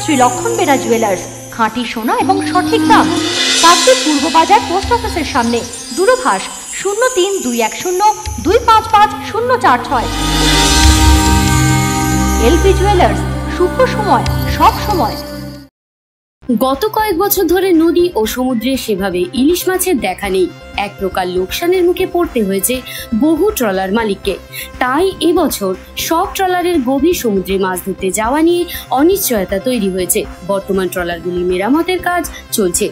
শ্রী লক্ষণ বেরা জুয়েলার্স, খাঁটি সোনা এবং সঠিক দাম। কাকদ্বীপ পূর্ব বাজার পোস্ট অফিসের সামনে। দূরভাষ 03-210-255-046। এলপি জুয়েলার্স, শুভ সময় সব সময়। গত কয়েক বছর ধরে নদী ও সমুদ্রে সেভাবে ইলিশ মাছের দেখা নেই। এক প্রকার লোকসানের মুখে পড়তে হয়েছে বহু ট্রলার মালিককে। তাই এবছর সব ট্রলারের গভীর সমুদ্রে মাছ ধরতে যাওয়া নিয়ে অনিশ্চয়তা তৈরি হয়েছে। বর্তমান ট্রলারগুলি মেরামতের কাজ চলছে,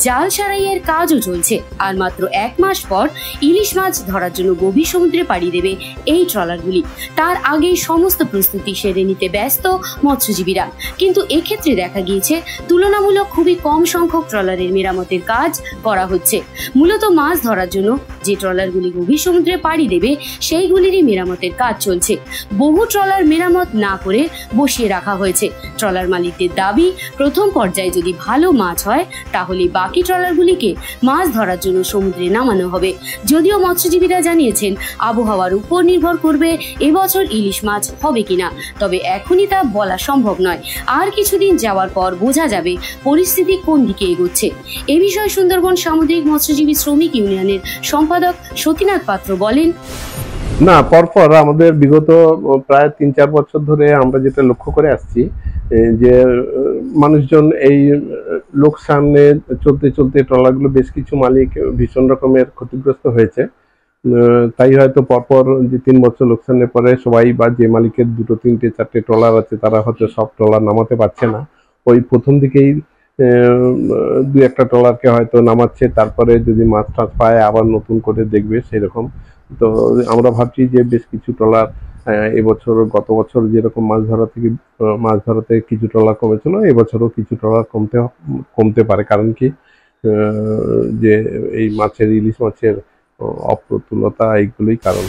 জাল সারাইয়ের কাজও চলছে। আর মাত্র 1 মাস পর ইলিশ মাছ ধরার জন্য গভীর সমুদ্রে পাড়ি দেবে এই ট্রলারগুলি। তার আগেই সমস্ত প্রস্তুতি সেরে নিতে ব্যস্ত মৎস্যজীবীরা। কিন্তু এক্ষেত্রে দেখা গিয়েছে তুলনামূলক খুবই কম সংখ্যক ট্রলারের মেরামতের কাজ করা হচ্ছে। মূলত মাছ ধরার জন্য যে ট্রলারগুলি গভীর সমুদ্রে পাড়ি দেবে সেইগুলিরই মেরামতের কাজ চলছে। বহু ট্রলার মেরামত না করে বসিয়ে রাখা হয়েছে। ট্রলার মালিকদের দাবি, প্রথম পর্যায়ে যদি ভালো মাছ হয় তাহলে বাকি ট্রলারগুলিকে মাছ ধরার জন্য সমুদ্রে নামানো হবে। যদিও মৎস্যজীবীরা জানিয়েছেন আবহাওয়ার উপর নির্ভর করবে এবছর ইলিশ মাছ হবে কিনা, তবে এখনই তা বলা সম্ভব নয়। আর কিছুদিন যাওয়ার পর বোঝা যাবে পরিস্থিতি কোন দিকে এগোচ্ছে। এ বিষয়ে সুন্দরবন সামুদ্রিক মৎস্যজীবী শ্রমিক ইউনিয়নের সম্পাদক সতীনাথ পাত্র বলেন, না, পরপর আমাদের বিগত প্রায় 3-4 বছর ধরে আমরা যেটা লক্ষ্য করে আসছি যে মানুষজন এই লোকসানে চলতে চলতে ট্রলারগুলো বেশ কিছু মালিক ভীষণ রকমের ক্ষতিগ্রস্ত হয়েছে। তাই হয়তো পরপর যে 3 বছর লোকসানের পরে সবাই বা যে মালিকের 2, 3, 4টে ট্রলার আছে তারা হয়তো সব ট্রলার নামাতে পারছে না। ওই প্রথম দিকেই 2-1টা ট্রলারকে হয়তো নামাচ্ছে, তারপরে যদি মাছ টাছ পায় আবার নতুন করে দেখবে সেরকম। তো আমরা ভাবছি যে বেশ কিছু ট্রলার এবছর, গত বছর যেরকম মাছ ধরাতে কিছু ট্রলার কমেছিল, এবছরও কিছু ট্রলার কমতে পারে। কারণ কি, যে এই ইলিশ মাছের অপ্রতুলতা, এইগুলোই কারণ।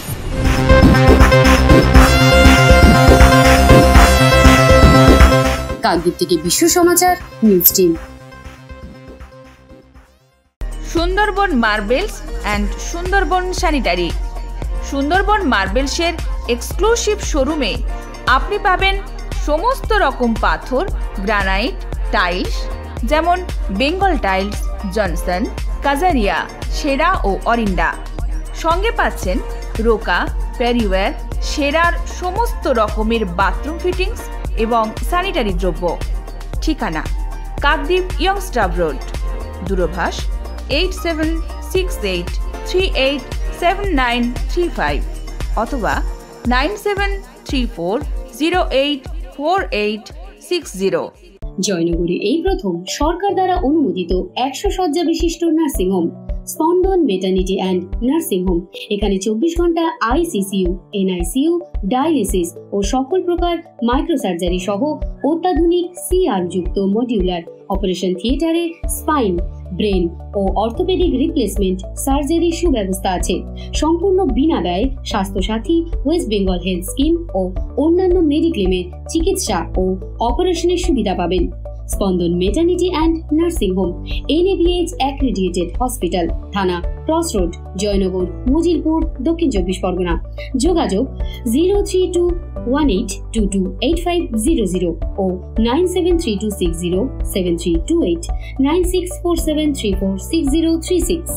কাকদ্বীপ থেকে Bishwa Samachar news team. Sundarban marbles and Sundarban sanitary. Sundarban মার্বেলসের এক্সক্লুসিভ শোরুমে আপনি পাবেন সমস্ত রকম পাথর, গ্রানাইট, টাইলস, যেমন বেঙ্গল টাইলস, জনসন, কাজারিয়া, সেরা ও অরিন্ডা। সঙ্গে পাচ্ছেন রোকা, প্যারিওয়্যার, সেরার সমস্ত রকমের বাথরুম ফিটিংস এবং স্যানিটারি দ্রব্য। ঠিকানা কাকদ্বীপ ইয়ংস্টার রোড। দূরভাষ 8768387935 অথবা 9734084860। জয়নগরে এই প্রথম সরকার দ্বারা অনুমোদিত 100 শয্যা বিশিষ্ট নার্সিংহোম স্পন্দন মেটার্নিটি অ্যান্ড নার্সিং হোম। এখানে 24 ঘন্টা আইসিসিইউ, এনআইসিইউ, ডায়ালিসিস ও সকল প্রকার মাইক্রোসার্জারি সহ অত্যাধুনিক সিআর যুক্ত মডিউলার অপারেশন থিয়েটারে স্পাইন, ব্রেন ও অর্থোপেডিক রিপ্লেসমেন্ট সার্জারির সুব্যবস্থা আছে। সম্পূর্ণ বিনা ব্যয় Swasthya Sathi, West Bengal health scheme ও অন্যান্য মেডিক্লেমের চিকিৎসা ও অপারেশনের সুবিধা পাবেন। Spandan maternity and nursing home, NABH accredited hospital, Thana cross road, Joynagar, Majilpur, Dakshin 24 Pargana. যোগাযোগ 03218228500 ও 9732607328, 9647346036।